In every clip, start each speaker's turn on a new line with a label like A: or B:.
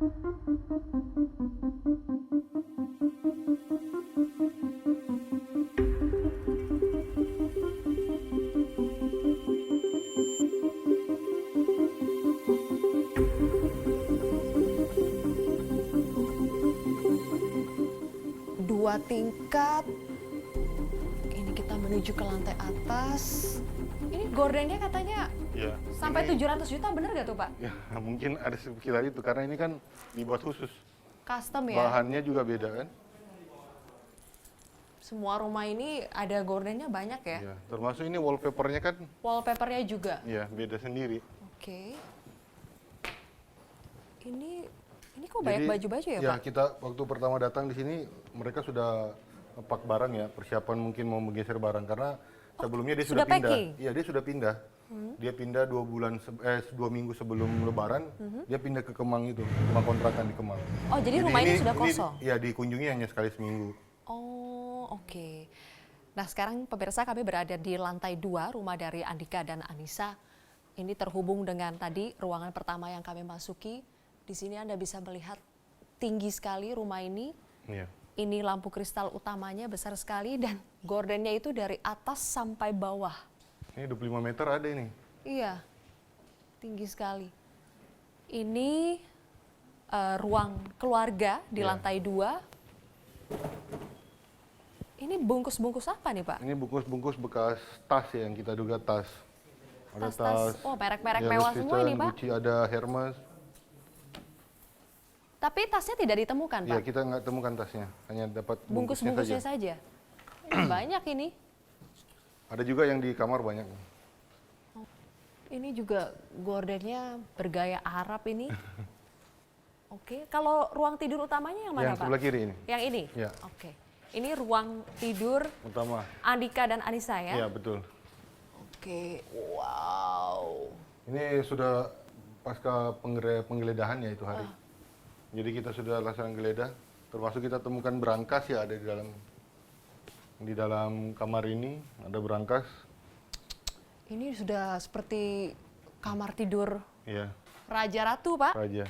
A: Dua tingkat. Ini kita menuju ke lantai atas. Ini gordennya katanya
B: Ya,
A: sampai
B: ini,
A: 700 juta, bener gak tuh Pak?
B: ya mungkin ada sekitar itu karena ini kan dibuat khusus.
A: Custom ya?
B: Bahannya juga beda kan?
A: Semua rumah ini ada gordennya banyak ya?
B: Ya, termasuk ini wallpapernya kan
A: Wallpapernya juga?
B: ya beda sendiri.
A: Oke. Ini kok banyak baju-baju ya
B: ya
A: Pak?
B: kita waktu pertama datang di sini mereka sudah pak barang ya, persiapan mungkin mau menggeser barang karena sebelumnya dia
A: sudah
B: sudah pindah.
A: packing?
B: Iya, dia sudah pindah. Dia pindah 2 minggu sebelum Lebaran, dia pindah ke Kemang itu, rumah kontrakan di Kemang.
A: Oh, jadi rumah ini sudah kosong?
B: Iya, dikunjungi hanya sekali seminggu.
A: Oh, oke. Nah, sekarang pemirsa kami berada di lantai 2 rumah dari Andika dan Anissa. Ini terhubung dengan tadi ruangan pertama yang kami masuki. Di sini Anda bisa melihat tinggi sekali rumah ini.
B: Iya.
A: Ini lampu kristal utamanya besar sekali dan gordennya itu dari atas sampai bawah.
B: Ini 25 meter ada ini.
A: Iya, tinggi sekali. Ini ruang keluarga di lantai 2. Ini bungkus-bungkus apa nih Pak?
B: Ini bungkus-bungkus bekas tas ya, yang kita duga tas. Ada
A: Tas-tas, oh merek-merek
B: ya,
A: mewah
B: Louis
A: semua ini
B: Vuitton,
A: Pak.
B: Gucci, ada Hermes.
A: Tapi tasnya tidak ditemukan
B: Ya,
A: Pak?
B: kita nggak temukan tasnya, hanya dapat
A: Bungkus-bungkusnya saja? Ini banyak ini.
B: Ada juga yang di kamar banyak.
A: Ini juga gordennya bergaya Arab ini. Oke, kalau ruang tidur utamanya yang mana
B: Yang
A: Pak?
B: sebelah kiri ini.
A: Yang ini?
B: Ya.
A: Oke. Ini ruang tidur
B: Utama.
A: Andika dan Anissa ya?
B: Iya, betul.
A: Oke, wow.
B: Ini sudah pasca penggeledahan ya itu hari. Jadi kita sudah laksanakan geledah, termasuk kita temukan berangkas ya ada di dalam kamar ini ada berangkas.
A: Ini sudah seperti kamar tidur
B: Iya,
A: Raja Ratu, Pak.
B: Raja.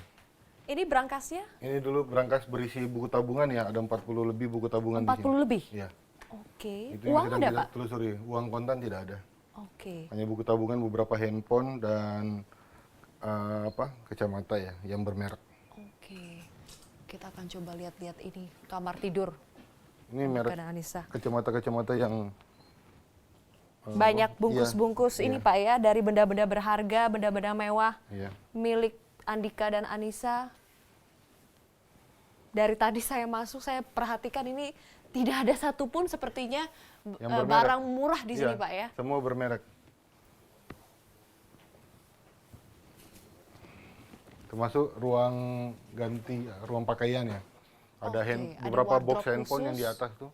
A: Ini berangkasnya
B: Ini dulu berangkas berisi buku tabungan ya, ada 40 lebih buku tabungan di sini.
A: 40 lebih?
B: Iya.
A: Oke.
B: Itu yang
A: Uang
B: sedang
A: ada,
B: kita
A: Pak?
B: telusuri. Uang kontan tidak ada.
A: Oke.
B: Hanya buku tabungan, beberapa handphone dan kacamata ya yang bermerek.
A: Oke. Kita akan coba lihat-lihat ini kamar tidur
B: Ini merek
A: Andika dan Anissa.
B: kacamata-kacamata yang
A: Banyak bungkus-bungkus
B: iya,
A: ini
B: iya.
A: Pak ya, dari benda-benda berharga, benda-benda mewah
B: Iya.
A: milik Andika dan Anissa. Dari tadi saya masuk, saya perhatikan ini tidak ada satupun sepertinya
B: Yang bermerek.
A: barang murah di sini
B: Iya,
A: Pak ya.
B: Semua bermerek. Termasuk ruang ganti, ruang pakaian ya. Ada
A: Oke, ada
B: beberapa box
A: wardrobe
B: handphone yang di
A: khusus.
B: atas tuh.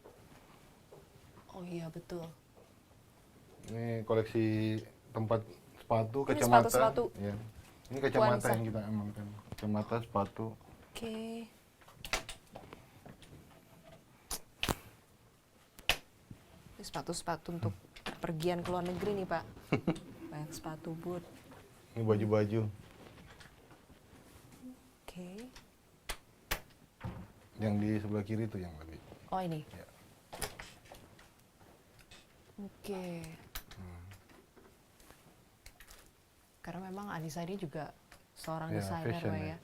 A: Oh iya betul.
B: Ini koleksi tempat sepatu,
A: Ini
B: kacamata.
A: sepatu-sepatu.
B: Ya. Ini kacamata
A: Wansa.
B: yang kita amankan. Kacamata, sepatu.
A: Oke. Ini sepatu-sepatu untuk pergian ke luar negeri nih Pak. Banyak sepatu boot.
B: Ini baju-baju.
A: Oke.
B: Yang di sebelah kiri itu yang lebih.
A: Oh ini.
B: Ya.
A: Oke. Karena memang Anissa ini juga seorang
B: Ya,
A: desainer
B: fashion
A: Pak
B: ya.
A: ya.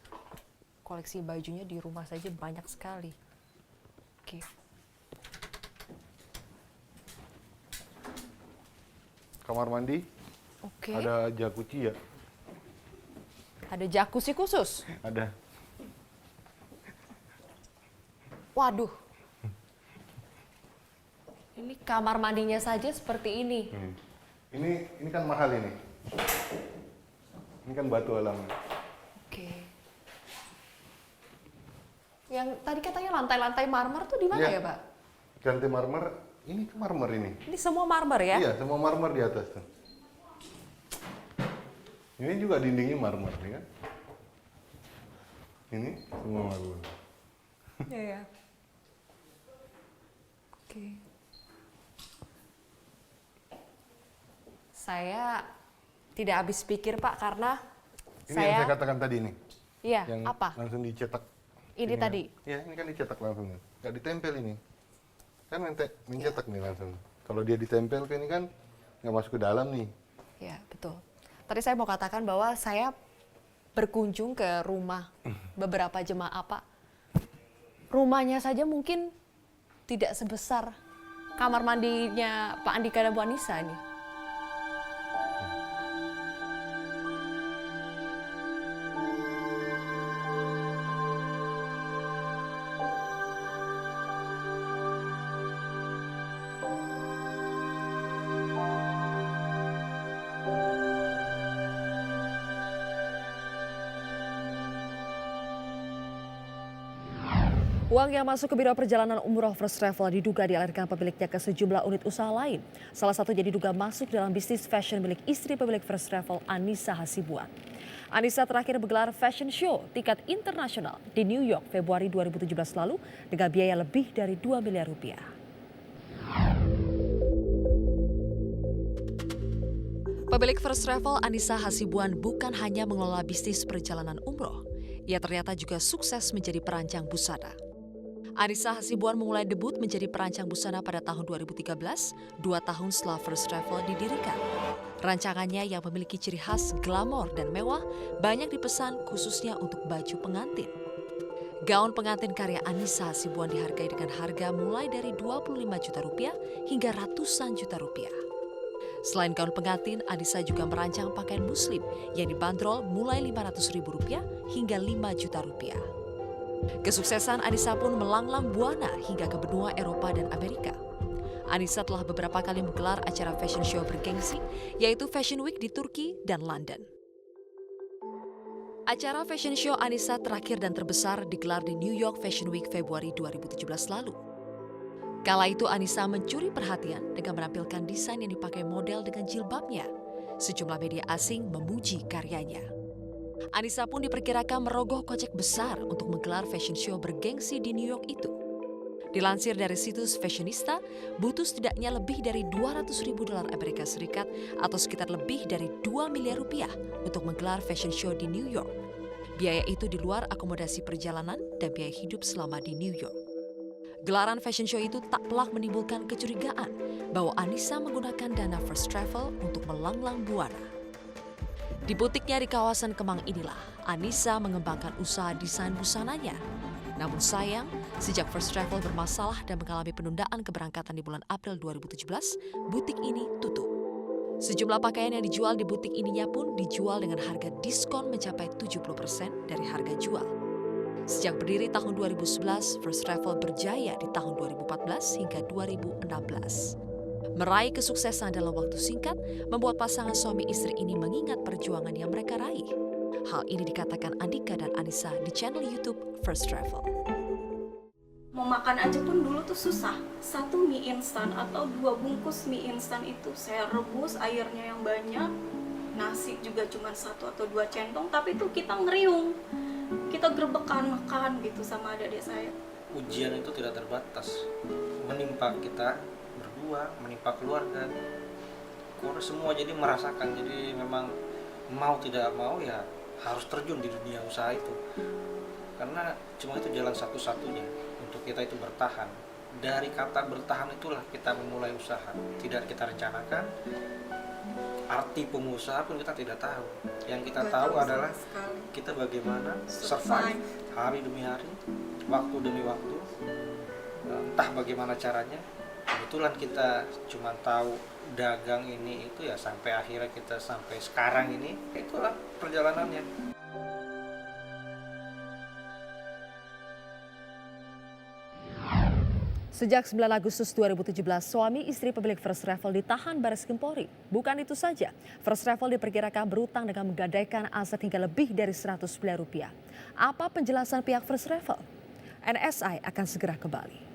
A: Koleksi bajunya di rumah saja banyak sekali. Oke.
B: Kamar mandi,
A: Oke.
B: ada jacuzzi ya.
A: Ada jacuzzi khusus.
B: Ada.
A: Waduh. Ini kamar mandinya saja seperti ini.
B: Ini kan mahal ini. Ini kan batu alam.
A: Oke. Yang tadi katanya lantai-lantai marmer tuh di mana
B: Iya.
A: ya, Pak?
B: Ganti marmer, ini ke marmer ini.
A: Ini semua marmer ya?
B: Iya, semua marmer di atas tuh. Ini juga dindingnya marmer, nih kan? Ini semua marmer.
A: Iya, ya. Oke. Saya tidak habis pikir, Pak, karena
B: Ini yang
A: saya
B: saya katakan tadi nih.
A: Iya,
B: yang
A: apa?
B: langsung dicetak.
A: Ini
B: kan.
A: tadi?
B: Ya, ini kan dicetak langsung. Nggak ditempel ini. Kan mencetak nih langsung. Kalau dia ditempel ke ini kan nggak masuk ke dalam nih.
A: Ya, betul. Tadi saya mau katakan bahwa saya berkunjung ke rumah beberapa jemaah, Pak. Rumahnya saja mungkin tidak sebesar kamar mandinya Pak Andika dan Bu Anissa ini. Uang yang masuk ke Biro Perjalanan Umroh First Travel diduga dialirkan pemiliknya ke sejumlah unit usaha lain. Salah satunya diduga masuk dalam bisnis fashion milik istri pemilik First Travel, Anissa Hasibuan. Anissa terakhir menggelar fashion show tingkat internasional di New York Februari 2017 lalu dengan biaya lebih dari 2 miliar rupiah. Pemilik First Travel, Anissa Hasibuan, bukan hanya mengelola bisnis perjalanan umroh. Ia ternyata juga sukses menjadi perancang busana. Anissa Hasibuan memulai debut menjadi perancang busana pada tahun 2013, 2 tahun setelah First Travel didirikan. Rancangannya yang memiliki ciri khas glamor dan mewah banyak dipesan khususnya untuk baju pengantin. Gaun pengantin karya Anissa Hasibuan dihargai dengan harga mulai dari 25 juta rupiah hingga ratusan juta rupiah. Selain gaun pengantin, Anissa juga merancang pakaian muslim yang dibanderol mulai Rp500.000 hingga 5 juta rupiah. Kesuksesan Anissa pun melanglang buana hingga ke benua Eropa dan Amerika. Anissa telah beberapa kali menggelar acara fashion show bergengsi, yaitu Fashion Week di Turki dan London. Acara fashion show Anissa terakhir dan terbesar digelar di New York Fashion Week Februari 2017 lalu. Kala itu Anissa mencuri perhatian dengan menampilkan desain yang dipakai model dengan jilbabnya. Sejumlah media asing memuji karyanya. Anissa pun diperkirakan merogoh kocek besar untuk menggelar fashion show bergengsi di New York itu. Dilansir dari situs Fashionista, butuh setidaknya lebih dari $200.000 Amerika Serikat atau sekitar lebih dari 2 miliar rupiah untuk menggelar fashion show di New York. Biaya itu di luar akomodasi perjalanan dan biaya hidup selama di New York. Gelaran fashion show itu tak pelak menimbulkan kecurigaan bahwa Anissa menggunakan dana First Travel untuk melanglang buana. Di butiknya di kawasan Kemang inilah, Anissa mengembangkan usaha desain busananya. Namun sayang, sejak First Travel bermasalah dan mengalami penundaan keberangkatan di bulan April 2017, butik ini tutup. Sejumlah pakaian yang dijual di butik ininya pun dijual dengan harga diskon mencapai 70% dari harga jual. Sejak berdiri tahun 2011, First Travel berjaya di tahun 2014 hingga 2016. Meraih kesuksesan dalam waktu singkat membuat pasangan suami istri ini mengingat perjuangan yang mereka raih. Hal ini dikatakan Andika dan Anissa di channel YouTube First Travel.
C: Mau makan aja pun dulu tuh susah. 1 mie instan atau 2 bungkus mie instan itu saya rebus airnya yang banyak. Nasi juga cuma 1 atau 2 centong, tapi tuh kita ngeriung. Kita gerbekan makan gitu sama adik-adik saya.
D: Ujian itu tidak terbatas. Menimpa kita berdua, menimpa keluarga, semua jadi merasakan. Jadi memang mau tidak mau ya harus terjun di dunia usaha itu, karena cuma itu jalan satu-satunya untuk kita itu bertahan. Dari kata bertahan itulah kita memulai usaha. Tidak kita rencanakan, arti pengusaha pun kita tidak tahu. Yang kita tahu adalah kita bagaimana survive hari demi hari, waktu demi waktu, entah bagaimana caranya. Kebetulan kita cuma tahu dagang ini itu ya sampai akhirnya kita sampai sekarang ini, itulah perjalanannya.
A: Sejak 9 Agustus 2017, suami istri pemilik First Travel ditahan Bareskrim Polri. Bukan itu saja, First Travel diperkirakan berutang dengan menggadaikan aset hingga lebih dari 100 miliar rupiah. Apa penjelasan pihak First Travel? NSI akan segera kembali.